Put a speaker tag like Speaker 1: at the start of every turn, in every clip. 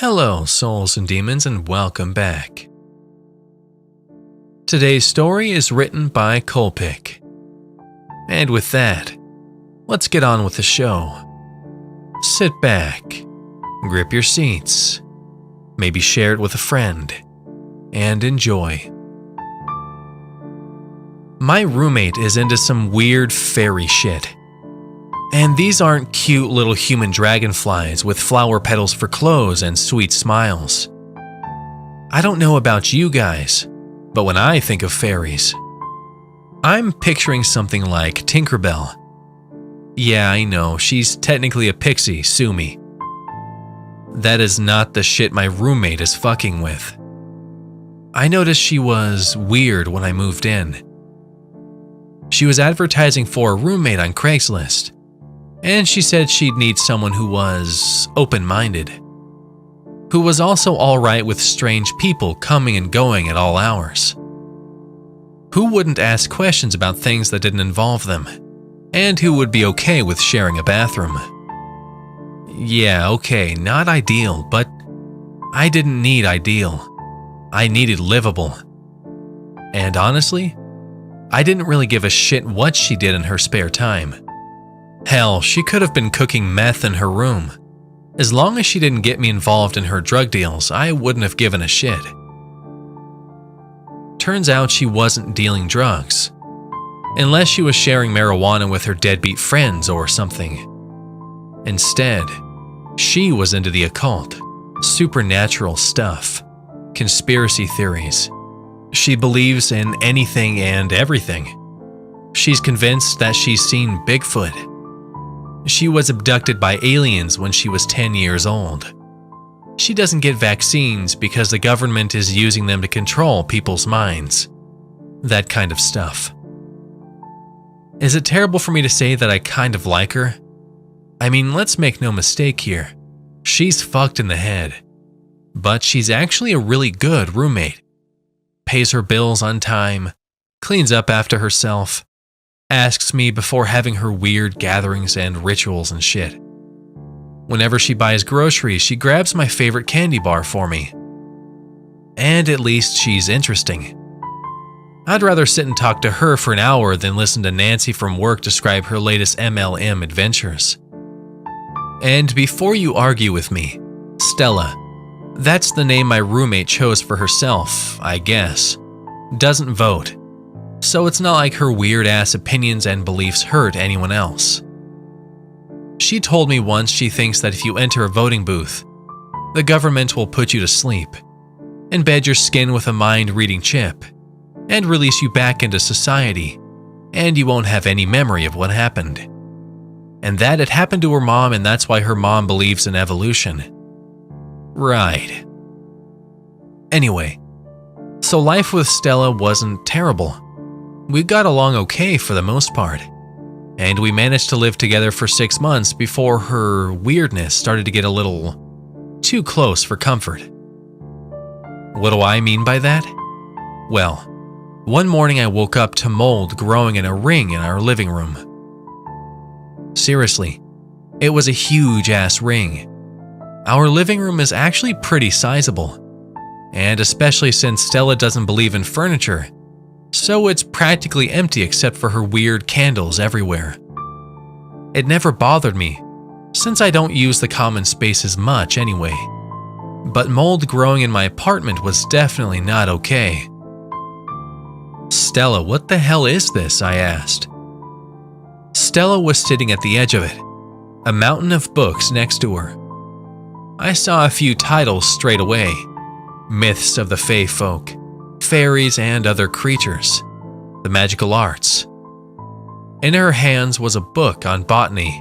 Speaker 1: Hello, souls and demons, and welcome back. Today's story is written by Colpick. And with that, let's get on with the show. Sit back, grip your seats, maybe share it with a friend, and enjoy. My roommate is into some weird fairy shit. And these aren't cute little human dragonflies with flower petals for clothes and sweet smiles. I don't know about you guys, but when I think of fairies, I'm picturing something like Tinkerbell. Yeah, I know, she's technically a pixie, sue me. That is not the shit my roommate is fucking with. I noticed she was weird when I moved in. She was advertising for a roommate on Craigslist. And she said she'd need someone who was open-minded, who was also alright with strange people coming and going at all hours, who wouldn't ask questions about things that didn't involve them, and who would be okay with sharing a bathroom. Yeah, okay, not ideal, but I didn't need ideal. I needed livable. And honestly, I didn't really give a shit what she did in her spare time. Hell, she could have been cooking meth in her room. As long as she didn't get me involved in her drug deals, I wouldn't have given a shit. Turns out she wasn't dealing drugs, unless she was sharing marijuana with her deadbeat friends or something. Instead, she was into the occult, supernatural stuff, conspiracy theories. She believes in anything and everything. She's convinced that she's seen Bigfoot. She was abducted by aliens when she was 10 years old. She doesn't get vaccines because the government is using them to control people's minds. That kind of stuff. Is it terrible for me to say that I kind of like her? I mean, let's make no mistake here. She's fucked in the head. But she's actually a really good roommate. Pays her bills on time, cleans up after herself, asks me before having her weird gatherings and rituals and shit. Whenever she buys groceries, she grabs my favorite candy bar for me. And at least she's interesting. I'd rather sit and talk to her for an hour than listen to Nancy from work describe her latest MLM adventures. And before you argue with me, Stella, that's the name my roommate chose for herself, I guess, doesn't vote. So it's not like her weird-ass opinions and beliefs hurt anyone else. She told me once she thinks that if you enter a voting booth, the government will put you to sleep, embed your skin with a mind-reading chip, and release you back into society, and you won't have any memory of what happened. And that it happened to her mom, and that's why her mom believes in evolution. Right. Anyway, so life with Stella wasn't terrible. We got along okay for the most part, and we managed to live together for 6 months before her weirdness started to get a little too close for comfort. What do I mean by that? Well, one morning I woke up to mold growing in a ring in our living room. Seriously, it was a huge-ass ring. Our living room is actually pretty sizable, and especially since Stella doesn't believe in furniture, so it's practically empty except for her weird candles everywhere. It never bothered me, since I don't use the common spaces much anyway. But mold growing in my apartment was definitely not okay. Stella, what the hell is this? I asked. Stella was sitting at the edge of it, a mountain of books next to her. I saw a few titles straight away. Myths of the Fae folk, fairies and other creatures, the magical arts. In her hands was a book on botany,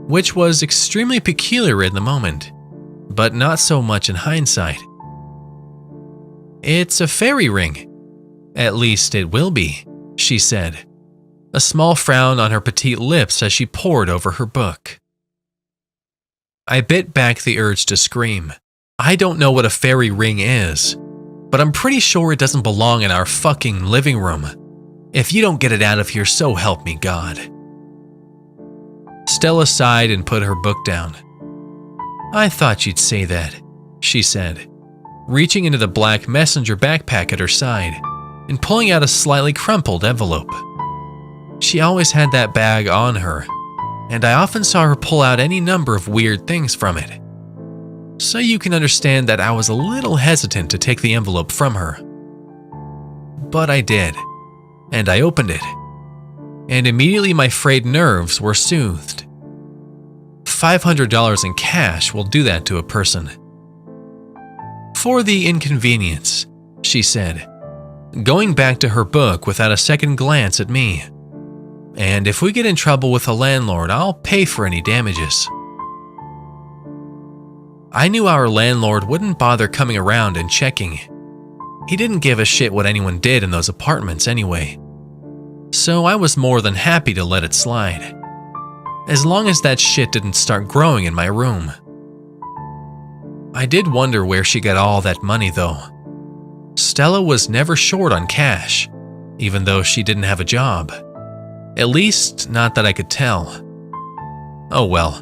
Speaker 1: which was extremely peculiar in the moment, but not so much in hindsight. It's a fairy ring. At least it will be, she said, a small frown on her petite lips as she pored over her book. I bit back the urge to scream. I don't know what a fairy ring is, but I'm pretty sure it doesn't belong in our fucking living room. If you don't get it out of here, so help me God. Stella sighed and put her book down. I thought you'd say that. she said, reaching into the black messenger backpack at her side and pulling out a slightly crumpled envelope. She always had that bag on her, and I often saw her pull out any number of weird things from it. So you can understand that I was a little hesitant to take the envelope from her. But I did, and I opened it, and immediately my frayed nerves were soothed. $500 in cash will do that to a person. For the inconvenience, she said, going back to her book without a second glance at me. And if we get in trouble with the landlord, I'll pay for any damages. I knew our landlord wouldn't bother coming around and checking. He didn't give a shit what anyone did in those apartments anyway. So I was more than happy to let it slide, as long as that shit didn't start growing in my room. I did wonder where she got all that money though. Stella was never short on cash, even though she didn't have a job. At least, not that I could tell. Oh well,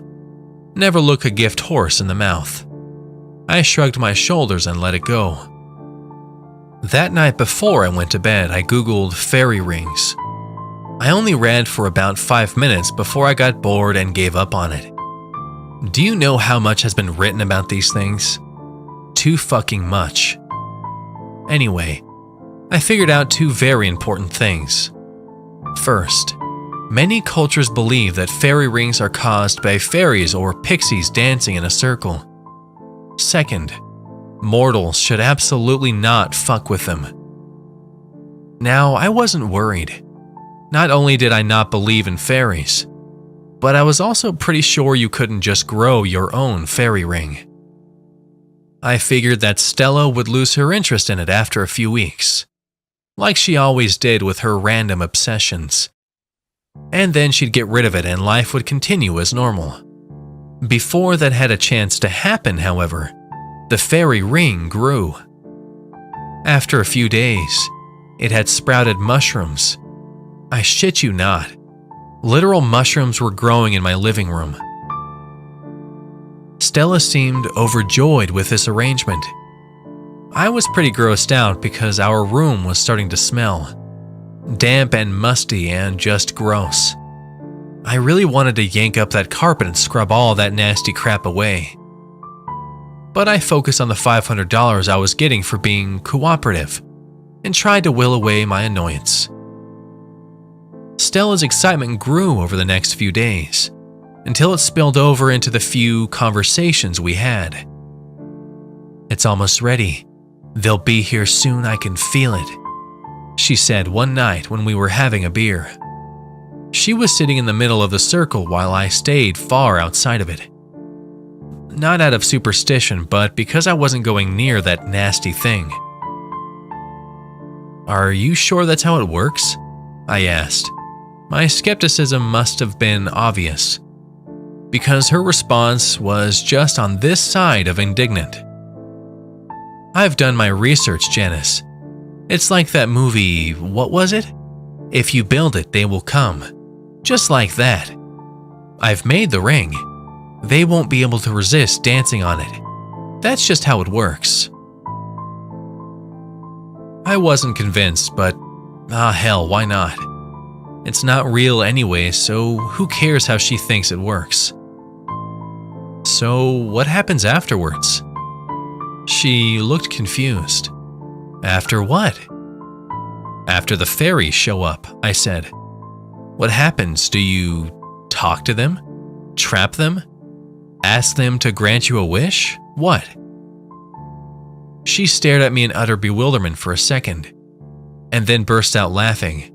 Speaker 1: never look a gift horse in the mouth. I shrugged my shoulders and let it go. That night before I went to bed, I googled fairy rings. I only read for about 5 minutes before I got bored and gave up on it. Do you know how much has been written about these things? Too fucking much. Anyway, I figured out 2 very important things. First, many cultures believe that fairy rings are caused by fairies or pixies dancing in a circle. Second, mortals should absolutely not fuck with them. Now, I wasn't worried. Not only did I not believe in fairies, but I was also pretty sure you couldn't just grow your own fairy ring. I figured that Stella would lose her interest in it after a few weeks, like she always did with her random obsessions. And then she'd get rid of it and life would continue as normal. Before that had a chance to happen, however, the fairy ring grew. After a few days, it had sprouted mushrooms. I shit you not. Literal mushrooms were growing in my living room. Stella seemed overjoyed with this arrangement. I was pretty grossed out because our room was starting to smell. Damp and musty and just gross. I really wanted to yank up that carpet and scrub all that nasty crap away. But I focused on the $500 I was getting for being cooperative and tried to will away my annoyance. Stella's excitement grew over the next few days, until it spilled over into the few conversations we had. "It's almost ready. They'll be here soon, I can feel it," she said one night when we were having a beer. She was sitting in the middle of the circle while I stayed far outside of it. Not out of superstition, but because I wasn't going near that nasty thing. "Are you sure that's how it works?" I asked. My skepticism must have been obvious, because her response was just on this side of indignant. "I've done my research, Janice. It's like that movie, what was it? If you build it, they will come. Just like that. I've made the ring. They won't be able to resist dancing on it. That's just how it works." I wasn't convinced, but hell, why not? It's not real anyway, so who cares how she thinks it works? "So what happens afterwards?" She looked confused. "After what?" "After the fairies show up," I said. "What happens? Do you talk to them? Trap them? Ask them to grant you a wish? What?" She stared at me in utter bewilderment for a second, and then burst out laughing.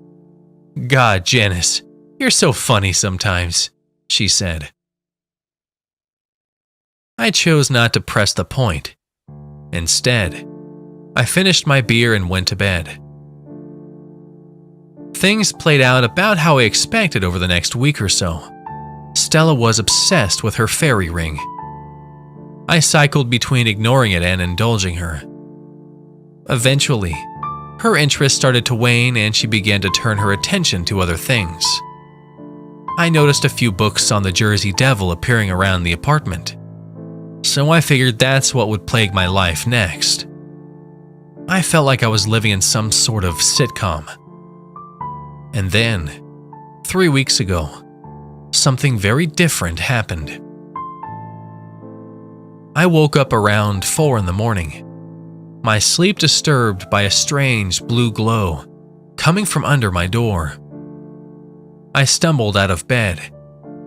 Speaker 1: "God, Janice, you're so funny sometimes," she said. I chose not to press the point. Instead, I finished my beer and went to bed. Things played out about how I expected over the next week or so. Stella was obsessed with her fairy ring. I cycled between ignoring it and indulging her. Eventually, her interest started to wane and she began to turn her attention to other things. I noticed a few books on the Jersey Devil appearing around the apartment. So I figured that's what would plague my life next. I felt like I was living in some sort of sitcom. And then, 3 weeks ago, something very different happened. I woke up around 4 in the morning, my sleep disturbed by a strange blue glow coming from under my door. I stumbled out of bed,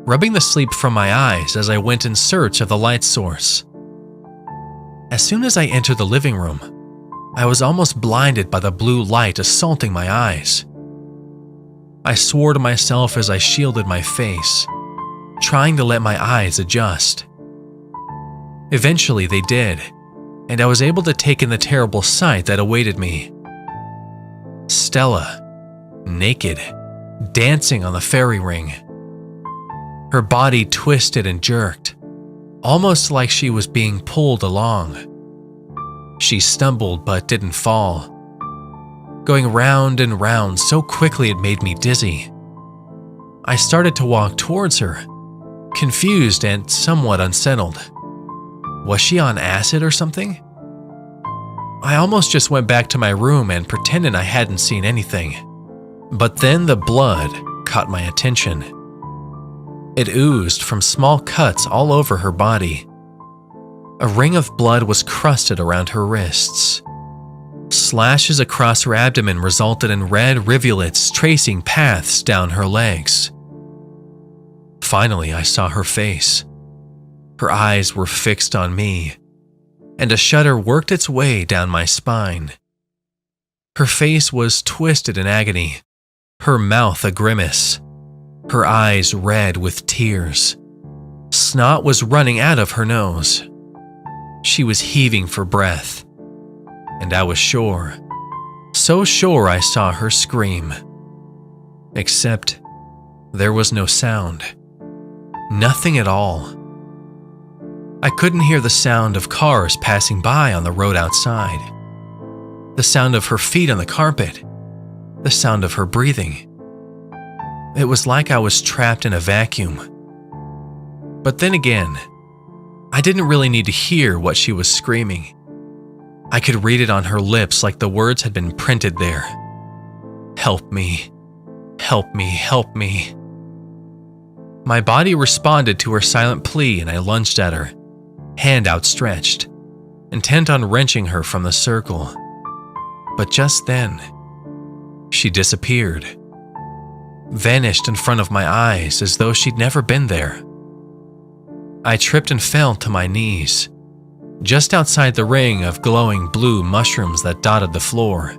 Speaker 1: rubbing the sleep from my eyes as I went in search of the light source. As soon as I entered the living room, I was almost blinded by the blue light assaulting my eyes. I swore to myself as I shielded my face, trying to let my eyes adjust. Eventually they did, and I was able to take in the terrible sight that awaited me. Stella, naked, dancing on the fairy ring. Her body twisted and jerked, almost like she was being pulled along. She stumbled but didn't fall, going round and round so quickly it made me dizzy. I started to walk towards her, confused and somewhat unsettled. Was she on acid or something? I almost just went back to my room and pretended I hadn't seen anything. But then the blood caught my attention. It oozed from small cuts all over her body. A ring of blood was crusted around her wrists. Slashes across her abdomen resulted in red rivulets tracing paths down her legs. Finally, I saw her face. Her eyes were fixed on me, and a shudder worked its way down my spine. Her face was twisted in agony, her mouth a grimace, her eyes red with tears. Snot was running out of her nose. She was heaving for breath, and I was sure, so sure I saw her scream. Except there was no sound. Nothing at all. I couldn't hear the sound of cars passing by on the road outside, the sound of her feet on the carpet, the sound of her breathing. It was like I was trapped in a vacuum. But then again, I didn't really need to hear what she was screaming. I could read it on her lips like the words had been printed there. Help me, help me, help me. My body responded to her silent plea and I lunged at her, hand outstretched, intent on wrenching her from the circle. But just then, she disappeared, vanished in front of my eyes as though she'd never been there. I tripped and fell to my knees, just outside the ring of glowing blue mushrooms that dotted the floor.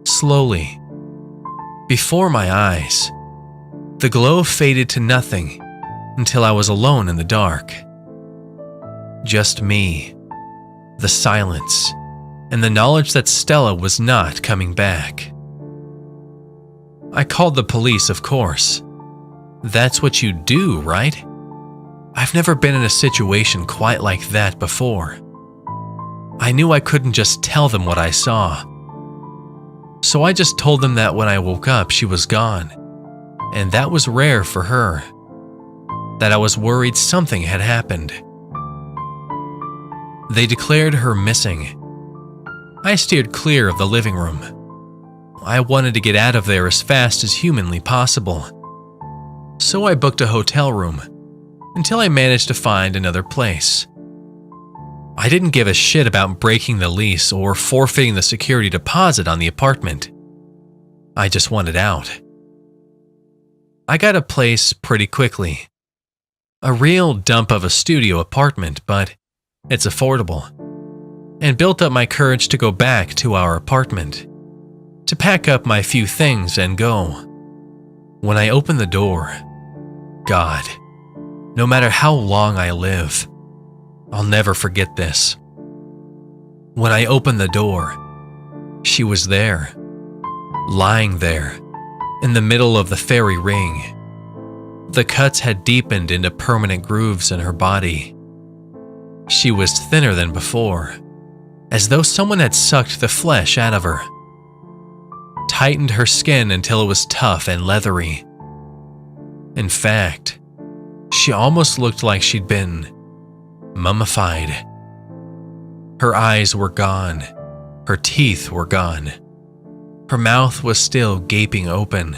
Speaker 1: Slowly, before my eyes, the glow faded to nothing until I was alone in the dark. Just me, the silence, and the knowledge that Stella was not coming back. I called the police, of course. That's what you do, right? I've never been in a situation quite like that before. I knew I couldn't just tell them what I saw. So I just told them that when I woke up, she was gone, and that was rare for her. That I was worried something had happened. They declared her missing. I steered clear of the living room. I wanted to get out of there as fast as humanly possible. So I booked a hotel room until I managed to find another place. I didn't give a shit about breaking the lease or forfeiting the security deposit on the apartment. I just wanted out. I got a place pretty quickly. A real dump of a studio apartment, but it's affordable. And built up my courage to go back to our apartment, to pack up my few things and go. When I opened the door, God, no matter how long I live, I'll never forget this. When I opened the door, she was there, lying there, in the middle of the fairy ring. The cuts had deepened into permanent grooves in her body. She was thinner than before, as though someone had sucked the flesh out of her, tightened her skin until it was tough and leathery. In fact, she almost looked like she'd been mummified. Her eyes were gone. Her teeth were gone. Her mouth was still gaping open,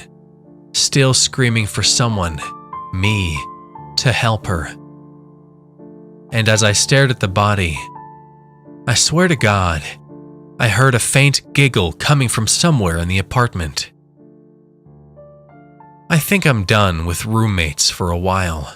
Speaker 1: still screaming for someone, me, to help her. And as I stared at the body, I swear to God, I heard a faint giggle coming from somewhere in the apartment. I think I'm done with roommates for a while.